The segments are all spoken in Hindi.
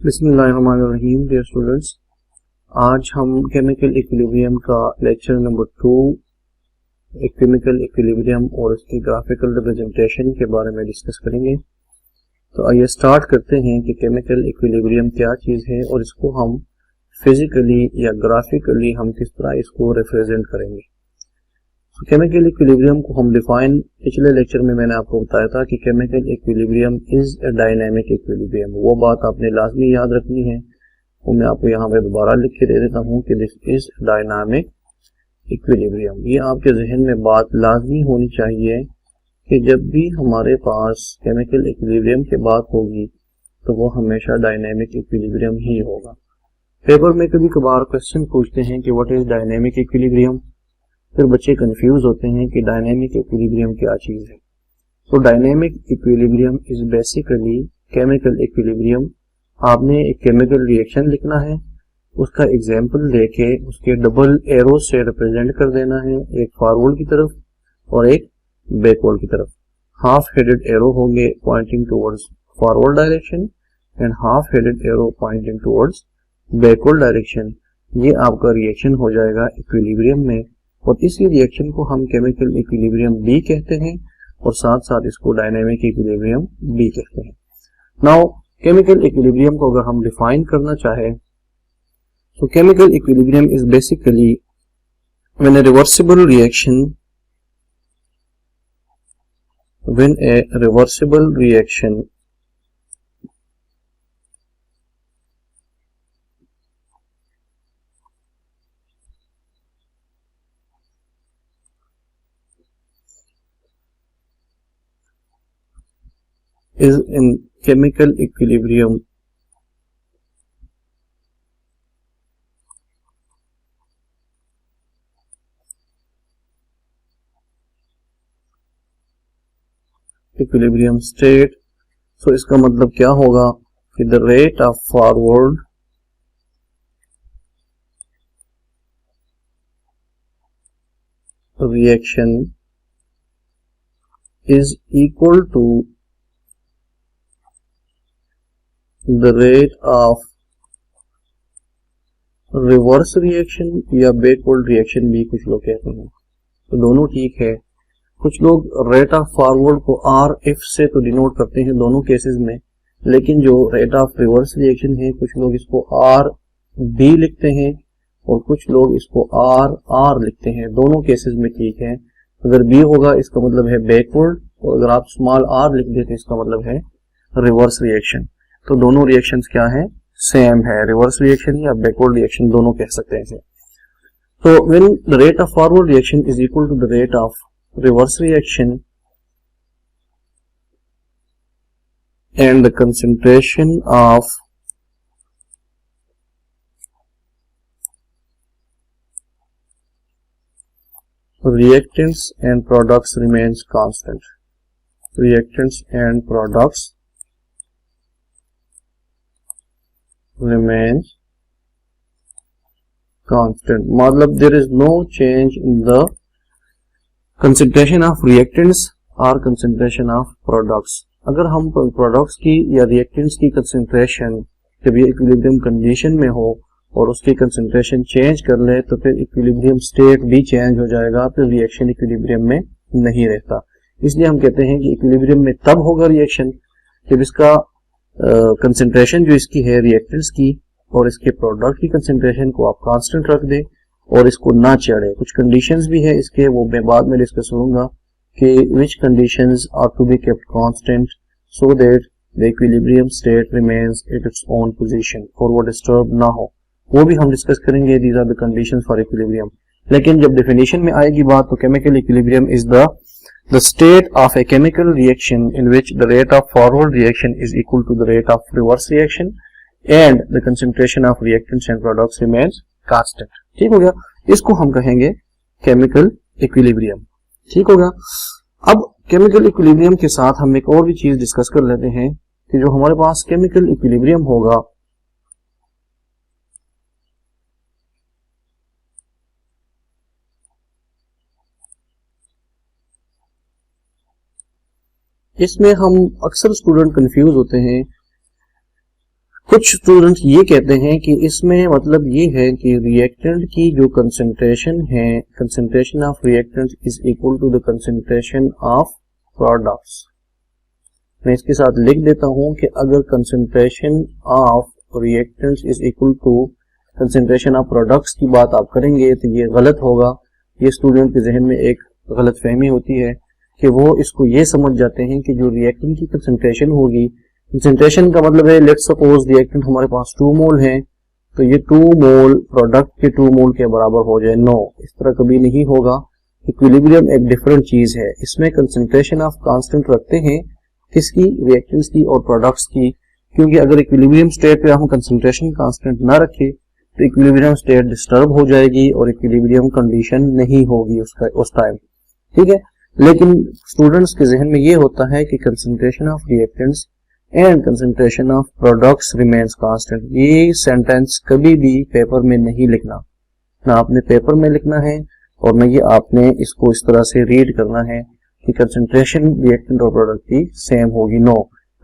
बिस्मिल्लाहिर्रहमानिर्रहीम। डियर स्टूडेंट्स, आज हम केमिकल इक्विलिब्रियम का लेक्चर नंबर 2 एक केमिकल इक्विलिब्रियम और उसकी ग्राफिकल रिप्रेजेंटेशन के बारे में डिस्कस करेंगे। तो आइए स्टार्ट करते हैं कि केमिकल इक्विलिब्रियम क्या चीज़ है और इसको हम फिजिकली या ग्राफिकली हम किस तरह इसको रिप्रेजेंट करेंगे। तो केमिकल इक्विलिब्रियम को हम डिफाइन पिछले लेक्चर में मैंने आपको बताया था कि chemical equilibrium is a dynamic equilibrium. वो बात आपने लाजमी याद रखनी है, वो मैं आपको यहाँ पे दोबारा लिख के दे देता हूँ कि दिस इज डायनामिक इक्विलिब्रियम। ये आपके जहन में बात लाजमी होनी चाहिए कि जब भी हमारे पास केमिकल इक्विलिब्रियम की बात होगी तो वो हमेशा डायनामिक इक्विलिब्रियम ही होगा। पेपर में कभी कभार क्वेश्चन पूछते हैं कि व्हाट इज डायनामिक इक्विलिब्रियम, फिर बच्चे कंफ्यूज होते हैं कि डायनेमिक इक्विलिब्रियम क्या चीज है। तो dynamic equilibrium is basically chemical equilibrium. आपने एक केमिकल रिएक्शन लिखना है, उसका एग्जांपल लेके उसके डबल एरो से रिप्रेजेंट कर देना है, एक फॉरवर्ड की तरफ और एक बैकवर्ड की तरफ। हाफ हेडेड एरो होंगे pointing towards forward direction and half headed arrow pointing towards backward direction. ये आपका रिएक्शन हो जाएगा इक्विलिब्रियम में और इसी रिएक्शन को हम केमिकल इक्विलिब्रियम बी कहते हैं और साथ साथ इसको डायनामिक इक्विलिब्रियम बी कहते हैं। नाउ केमिकल इक्विलिब्रियम को अगर हम डिफाइन करना चाहे तो chemical equilibrium is basically when a reversible reaction is in chemical equilibrium state। तो इसका मतलब क्या होगा कि the rate of forward reaction is equal to the rate of reverse reaction या backward reaction भी कुछ लोग कहते हैं। तो दोनों ठीक है। कुछ लोग रेट ऑफ फॉरवर्ड को आर एफ से तो डिनोट करते हैं दोनों केसेस में, लेकिन जो रेट ऑफ रिवर्स रिएक्शन है कुछ लोग इसको आर बी लिखते हैं और कुछ लोग इसको आर आर लिखते हैं। दोनों केसेस में ठीक है। अगर बी होगा इसका मतलब है बैकवर्ड और अगर आप स्मॉल आर लिख देते इसका मतलब है रिवर्स रिएक्शन। तो दोनों रिएक्शंस क्या है, सेम है, रिवर्स रिएक्शन या बैकवर्ड रिएक्शन दोनों कह सकते हैं इसे। तो when the rate of forward reaction is equal to the rate of reverse reaction and the concentration of reactants and products remains constant। reactants and products remains constant मतलब there is no change in the concentration of reactants or concentration of products। अगर हम प्रोडक्ट्स की या रिएक्टेंट्स की कंसंट्रेशन जब ये इक्विलिब्रियम कंडीशन में हो और उसकी कंसंट्रेशन चेंज कर ले तो फिर इक्विलिब्रियम स्टेट भी चेंज हो जाएगा, फिर रिएक्शन इक्विलिब्रियम में नहीं रहता। इसलिए हम कहते हैं कि इक्विलिब्रियम में तब होगा रिएक्शन जब इसका कंसंट्रेशन जो इसकी है रिएक्टेंट्स की और इसके प्रोडक्ट की कंसंट्रेशन को आप कांस्टेंट रख दे और इसको ना चढ़े। कुछ कंडीशंस भी है इसके, वो मैं बाद में डिस्कस करूंगा कि which conditions are to be kept constant so that the equilibrium state remains at its own position और वो डिस्टर्ब ना हो, वो भी हम डिस्कस करेंगे। These are the conditions for equilibrium. लेकिन जब डेफिनेशन में आएगी बात तो chemical equilibrium is the state of a chemical reaction in which the rate of forward reaction is equal to the rate of reverse reaction and the concentration of reactants and products remains constant। ठीक हो गया, इसको हम कहेंगे केमिकल इक्विलिब्रियम। ठीक होगा। अब केमिकल इक्विलिब्रियम के साथ हम एक और भी चीज डिस्कस कर लेते हैं कि जो हमारे पास केमिकल इक्विलिब्रियम होगा इसमें हम अक्सर स्टूडेंट कंफ्यूज होते हैं कुछ स्टूडेंट्स ये कहते हैं कि इसमें मतलब ये है कि रिएक्टेंट की जो कंसंट्रेशन है, concentration of reactant is equal to the concentration of products. मैं इसके साथ लिख देता हूं कि अगर concentration of reactants is equal to concentration of products की बात आप करेंगे तो ये गलत होगा। ये स्टूडेंट के जहन में एक गलत फहमी होती है कि वो इसको ये समझ जाते हैं कि जो रिएक्टेंट की कंसंट्रेशन होगी, कंसंट्रेशन का मतलब है लेट्स सपोज रिएक्टेंट हमारे पास 2 मोल है तो ये 2 मोल प्रोडक्ट के 2 मोल के बराबर हो जाए। नो, इस तरह कभी नहीं होगा। इक्विलिब्रियम एक डिफरेंट चीज है। इसमें कंसंट्रेशन ऑफ कांस्टेंट रखते हैं किसकी, रिएक्टेंट्स की और प्रोडक्ट्स की, क्योंकि अगर इक्विलिब्रियम स्टेट पे हम कंसंट्रेशन कांस्टेंट ना रखें तो इक्विलिब्रियम स्टेट डिस्टर्ब हो जाएगी और इक्विलिब्रियम कंडीशन नहीं होगी उस टाइम। ठीक है, लेकिन स्टूडेंट्स के जहन में ये होता है कि concentration of reactants and concentration of products remains constant. ये सेंटेंस कभी भी पेपर में नहीं लिखना, ना आपने पेपर में लिखना है और न ये आपने इसको इस तरह से रीड करना है कि कंसंट्रेशन रिएक्टेंट और प्रोडक्ट की सेम होगी। नो,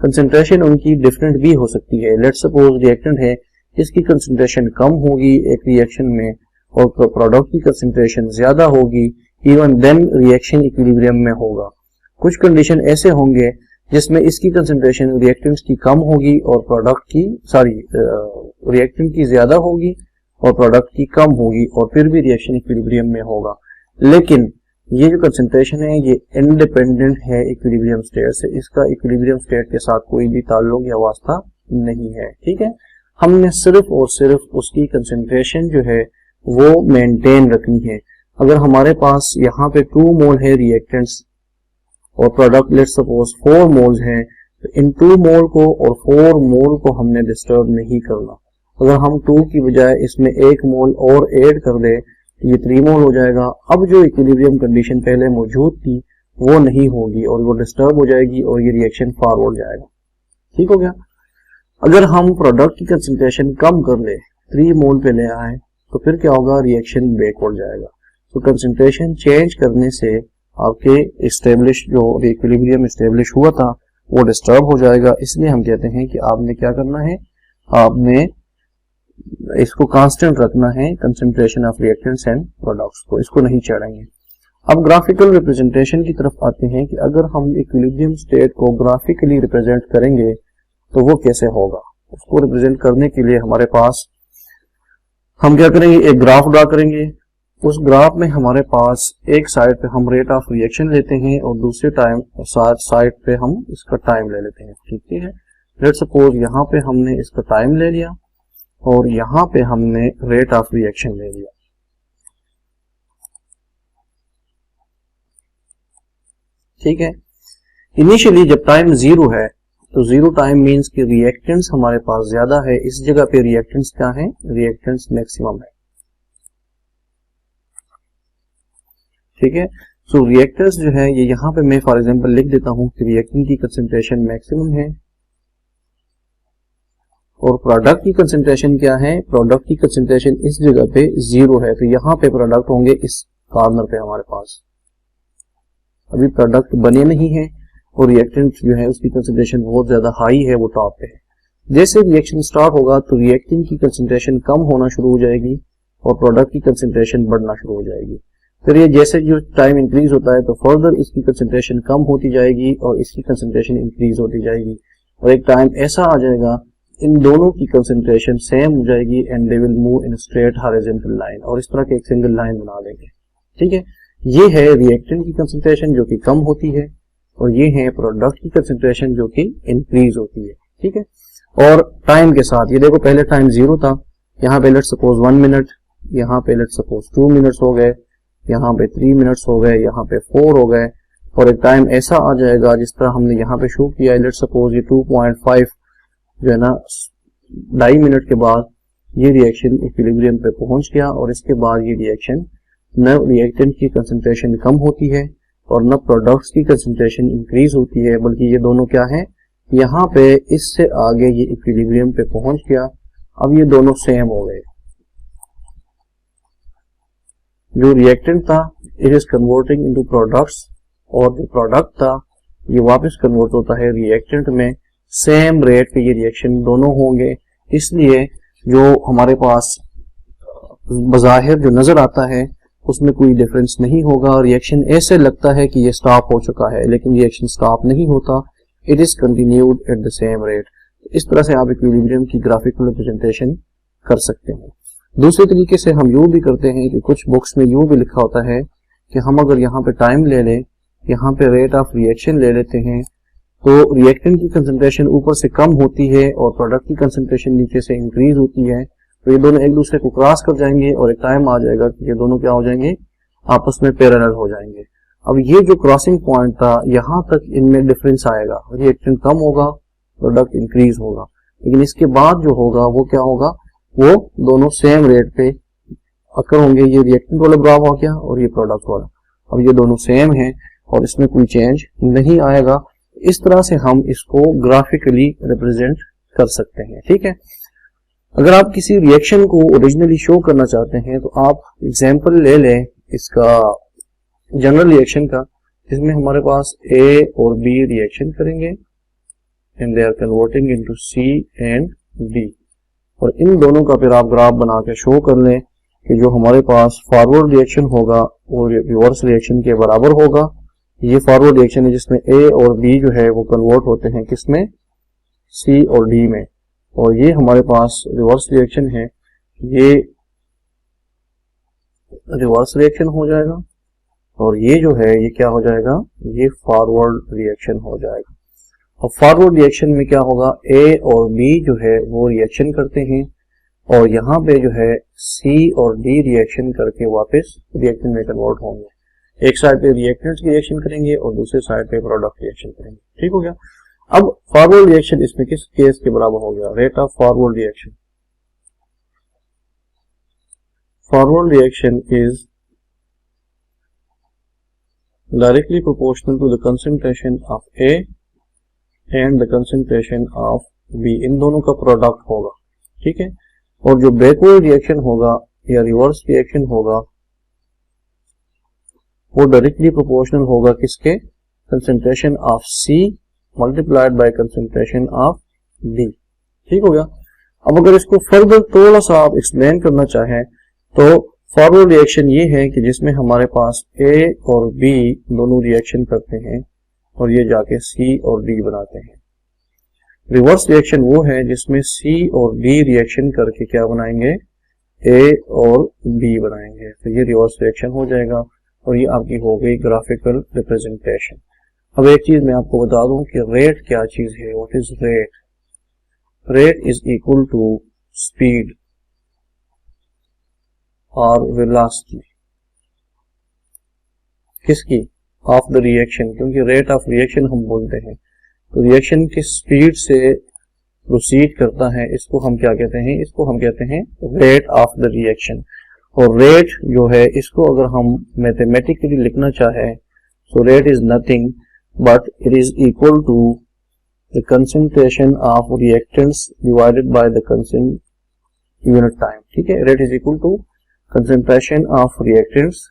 कंसंट्रेशन उनकी डिफरेंट भी हो सकती है। लेट्स सपोज रिएक्टेंट है इसकी कंसंट्रेशन कम होगी एक रिएक्शन में और प्रोडक्ट की कंसंट्रेशन ज्यादा होगी, इवन देन रिएक्शन इक्विलिब्रियम में होगा। कुछ कंडीशन ऐसे होंगे जिसमें इसकी कंसंट्रेशन रिएक्टेंट्स की कम होगी और प्रोडक्ट की रिएक्टेंट की ज्यादा होगी और प्रोडक्ट की कम होगी और फिर भी रिएक्शन इक्विलिब्रियम में होगा। लेकिन ये जो कंसंट्रेशन है ये इंडिपेंडेंट है इक्विलिब्रियम स्टेट से, इसका इक्विलिब्रियम स्टेट के साथ कोई भी ताल्लुक या वास्ता नहीं है। ठीक है, हमने सिर्फ और सिर्फ उसकी कंसंट्रेशन जो है वो मेंटेन रखनी है। अगर हमारे पास यहाँ पे 2 मोल है रिएक्टेंट्स और प्रोडक्ट लेट्स सपोज 4 मोल्स हैं तो इन 2 मोल को और 4 मोल को हमने डिस्टर्ब नहीं करना। अगर हम 2 की बजाय इसमें 1 मोल और ऐड कर दे तो ये 3 मोल हो जाएगा। अब जो इक्विलिब्रियम कंडीशन पहले मौजूद थी वो नहीं होगी और वो डिस्टर्ब हो जाएगी और ये रिएक्शन फॉरवर्ड जाएगा। ठीक हो गया। अगर हम प्रोडक्ट की कंसंट्रेशन कम कर ले, 3 मोल पे ले आए तो फिर क्या होगा, रिएक्शन बैकवर्ड जाएगा। तो कंसंट्रेशन चेंज करने से आपके इस्टेब्लिश जो इक्विलिब्रियम इस्टेब्लिश हुआ था वो डिस्टर्ब हो जाएगा। इसलिए हम कहते हैं कि आपने क्या करना है, आपने इसको कांस्टेंट रखना है concentration of reactants and products को, इसको नहीं चढ़ाएंगे। अब ग्राफिकल रिप्रेजेंटेशन की तरफ आते हैं कि अगर हम इक्विलिब्रियम स्टेट को ग्राफिकली रिप्रेजेंट करेंगे तो वो कैसे होगा। उसको रिप्रेजेंट करने के लिए हमारे पास हम क्या करेंगे, एक ग्राफ ड्रा करेंगे। उस ग्राफ में हमारे पास एक साइड पे हम रेट ऑफ रिएक्शन लेते हैं और दूसरे साइड पे हम इसका टाइम ले लेते हैं। ठीक है, लेट्स सपोज यहाँ पे हमने इसका टाइम ले लिया और यहाँ पे हमने रेट ऑफ रिएक्शन ले लिया। ठीक है, इनिशियली जब टाइम 0 है तो 0 टाइम मींस कि रिएक्टेंट्स हमारे पास ज्यादा है। इस जगह पे रिएक्टेंट्स क्या है, रिएक्टेंट्स मैक्सिमम है। ठीक है, सो रिएक्टेंट्स जो है ये यहाँ पे मैं फॉर एग्जांपल लिख देता हूँ कि रिएक्टेंट की कंसंट्रेशन मैक्सिमम है और प्रोडक्ट की कंसंट्रेशन क्या है, प्रोडक्ट की कंसंट्रेशन इस जगह पे 0 है। तो यहाँ पे प्रोडक्ट होंगे इस कॉर्नर पे हमारे पास। अभी प्रोडक्ट बने नहीं है और रिएक्टेंट जो है उसकी कंसंट्रेशन बहुत ज्यादा हाई है, वो टॉप पे है। जैसे रिएक्शन स्टार्ट होगा तो रिएक्टेंट की कंसंट्रेशन कम होना शुरू हो जाएगी और प्रोडक्ट की कंसंट्रेशन बढ़ना शुरू हो जाएगी। फिर ये जैसे जो टाइम इंक्रीज होता है तो फर्दर इसकी कंसंट्रेशन कम होती जाएगी और इसकी कंसंट्रेशन इंक्रीज होती जाएगी और एक टाइम ऐसा आ जाएगा इन दोनों की कंसंट्रेशन सेम हो जाएगी and they will move in straight horizontal line, और इस तरह के एक सिंगल लाइन बना देंगे। ठीक है, ये है रिएक्टेंट की कंसंट्रेशन जो कि कम होती है और ये है प्रोडक्ट की कंसंट्रेशन जो कि इंक्रीज होती है। ठीक है, और टाइम के साथ ये देखो पहले टाइम 0 था, यहाँ पे लेट्स सपोज 1 मिनट, यहाँ पे लेट्स सपोज 2 मिनट्स हो गए, यहाँ पे 3 मिनट्स हो गए, यहाँ पे 4 हो गए और एक टाइम ऐसा आ जाएगा जिस तरह हमने यहाँ पे शो किया है। लेट्स सपोज ये 2.5 जो है ना 2.5 मिनट के बाद ये रिएक्शन इक्विलिब्रियम पे पहुंच गया और इसके बाद ये रिएक्शन न रिएक्टेंट की कंसंट्रेशन कम होती है और न प्रोडक्ट्स की कंसंट्रेशन इंक्रीज होती है, बल्कि ये दोनों क्या है, यहाँ पे इससे आगे ये इक्विलिब्रियम पे पहुंच गया। अब ये दोनों सेम हो गए। जो रिएक्टेंट था it is converting into products और जो प्रोडक्ट था ये वापस कन्वर्ट होता है रिएक्टेंट में। सेम रेट पे ये रिएक्शन दोनों होंगे इसलिए जो हमारे पास बज़ाहिर जो नजर आता है उसमें कोई डिफरेंस नहीं होगा। रिएक्शन ऐसे लगता है कि ये स्टॉप हो चुका है, लेकिन रिएक्शन स्टॉप नहीं होता, it is continued at the same rate. इस तरह से आप इक्विलिब्रियम की ग्राफिकल रिप्रेजेंटेशन कर सकते हैं। दूसरे तरीके से हम यूं भी करते हैं कि कुछ बुक्स में यूं भी लिखा होता है कि हम अगर यहाँ पे टाइम ले लें, यहाँ पे रेट ऑफ रिएक्शन ले लेते हैं, तो रिएक्टेंट की कंसंट्रेशन ऊपर से कम होती है और प्रोडक्ट की कंसंट्रेशन नीचे से इंक्रीज होती है, तो ये दोनों एक दूसरे को क्रॉस कर जाएंगे और एक टाइम आ जाएगा कि ये दोनों क्या हो जाएंगे, आपस में पैरेलल हो जाएंगे। अब ये जो क्रॉसिंग पॉइंट था, यहाँ तक इनमें डिफरेंस आएगा, रिएक्टेंट कम होगा, प्रोडक्ट इंक्रीज होगा, लेकिन इसके बाद जो होगा वो क्या होगा, वो दोनों सेम रेट पे अकर होंगे। ये रिएक्टेंट वाला ग्राफ हो गया और ये प्रोडक्ट वाला, अब ये दोनों सेम है और इसमें कोई चेंज नहीं आएगा। इस तरह से हम इसको ग्राफिकली रिप्रेजेंट कर सकते हैं। ठीक है, अगर आप किसी रिएक्शन को ओरिजिनली शो करना चाहते हैं तो आप एग्जांपल ले लें इसका जनरल रिएक्शन का, जिसमें हमारे पास ए और बी रिएक्शन करेंगे and they are converting into C and D, और इन दोनों का फिर आप ग्राफ बना के शो कर लें कि जो हमारे पास फॉरवर्ड रिएक्शन होगा वो रिवर्स रिएक्शन के बराबर होगा। ये फॉरवर्ड रिएक्शन है जिसमें ए और बी जो है वो कन्वर्ट होते हैं किसमें, सी और डी में, और ये हमारे पास रिवर्स रिएक्शन है, ये रिवर्स रिएक्शन हो जाएगा, और ये जो है ये क्या हो जाएगा, ये फॉरवर्ड रिएक्शन हो जाएगा। और फॉरवर्ड रिएक्शन में क्या होगा, ए और बी जो है वो रिएक्शन करते हैं और यहाँ पे जो है सी और डी रिएक्शन करके वापस रिएक्टेंट में कन्वर्ट होंगे। एक साइड पे रिएक्टेंट्स की रिएक्शन करेंगे और दूसरे साइड पे प्रोडक्ट रिएक्शन करेंगे। ठीक हो गया। अब फॉरवर्ड रिएक्शन इसमें किस केस के बराबर हो गया, rate of forward reaction. Forward reaction is directly proportional to the concentration of A and the concentration of B, इन दोनों का प्रोडक्ट होगा। ठीक है, और जो बैकवर्ड रिएक्शन होगा या रिवर्स रिएक्शन होगा वो डायरेक्टली प्रोपोर्शनल होगा किसके, concentration of C multiplied by concentration of D. ठीक हो गया। अब अगर इसको फर्दर थोड़ा सा आप एक्सप्लेन करना चाहें तो फॉरवर्ड रिएक्शन ये है कि जिसमें हमारे पास ए और बी दोनों रिएक्शन करते हैं और ये जाके सी और डी बनाते हैं। रिवर्स रिएक्शन वो है जिसमें सी और डी रिएक्शन करके क्या बनाएंगे, ए और बी बनाएंगे, तो ये रिवर्स रिएक्शन हो जाएगा और ये आपकी हो गई ग्राफिकल रिप्रेजेंटेशन। अब एक चीज मैं आपको बता दूं कि रेट क्या चीज है, what is rate. Rate is equal to speed और वेलोसिटी किसकी, ऑफ द रिएक्शन, क्योंकि रेट ऑफ रिएक्शन हम बोलते हैं तो रिएक्शन किस स्पीड से प्रोसीड करता है इसको हम क्या कहते हैं, इसको हम कहते हैं रेट ऑफ द रिएक्शन। और रेट जो है इसको अगर हम मैथमेटिकली लिखना चाहें so rate is nothing but it is equal to the concentration of reactants divided by the constant unit time। ठीक है, rate is equal to concentration of reactants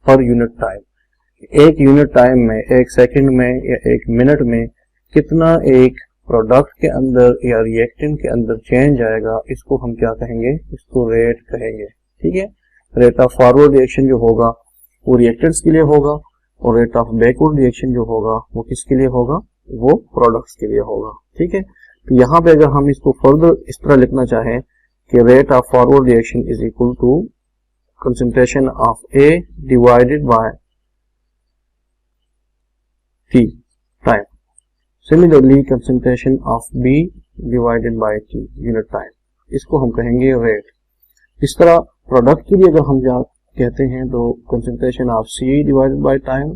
per unit time। एक यूनिट टाइम में, एक सेकंड में या एक मिनट में कितना एक प्रोडक्ट के अंदर या रिएक्टेंट के अंदर चेंज आएगा, इसको हम क्या कहेंगे, इसको रेट कहेंगे। ठीक है, रेट ऑफ फॉरवर्ड रिएक्शन जो होगा वो रिएक्टेंट्स के लिए होगा और रेट ऑफ बैकवर्ड रिएक्शन जो होगा वो किसके लिए होगा, वो प्रोडक्ट्स के लिए होगा। ठीक है, तो यहाँ पे अगर हम इसको फर्दर इस तरह लिखना चाहें कि rate of forward reaction is equal to concentration of A divided by T time, similarly concentration of B divided by T unit time, इसको हम कहेंगे रेट। इस तरह प्रोडक्ट के लिए अगर हम कहते हैं तो concentration of C divided by time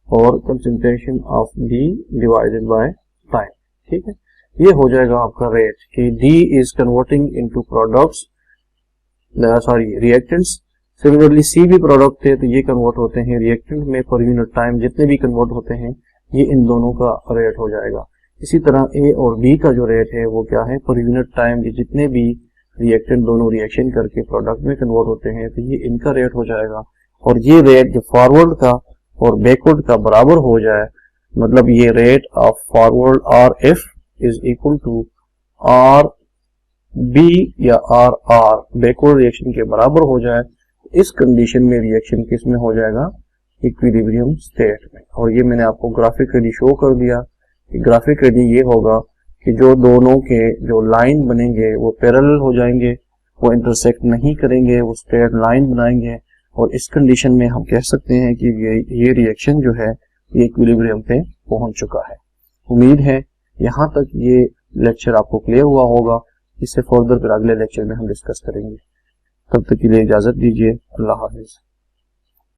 और concentration of D divided by time. ठीक है, ये हो जाएगा आपका रेट कि D is converting into products, sorry reactants. Similarly C भी प्रोडक्ट थे तो ये कन्वर्ट होते हैं रिएक्टेंट में पर यूनिट टाइम, जितने भी कन्वर्ट होते हैं ये इन दोनों का रेट हो जाएगा। इसी तरह ए और बी का जो रेट है वो क्या है, पर यूनिट टाइम जितने भी रिएक्टेंट दोनों रिएक्शन करके प्रोडक्ट में कन्वर्ट होते हैं तो ये इनका रेट हो जाएगा। और ये रेट जो फॉरवर्ड का और बैकवर्ड का बराबर हो जाए, मतलब ये rate of forward R F is equal to R B या आर आर बैकवर्ड रिएक्शन के बराबर हो जाए, इस कंडीशन में रिएक्शन किस में हो जाएगा, इक्विलिब्रियम स्टेट में। और ये मैंने आपको ग्राफिकली शो कर दिया कि ग्राफिकली ये होगा कि जो दोनों के जो लाइन बनेंगे वो पैरेलल हो जाएंगे, वो इंटरसेक्ट नहीं करेंगे, वो स्ट्रेट लाइन बनाएंगे, और इस कंडीशन में हम कह सकते हैं कि ये रिएक्शन जो है ये इक्विलिब्रियम पे पहुंच चुका है। उम्मीद है यहाँ तक ये लेक्चर आपको क्लियर हुआ होगा। इससे फर्दर फिर अगले लेक्चर में हम डिस्कस करेंगे। तब तक के लिए इजाजत दीजिए। अल्लाह हाफिज।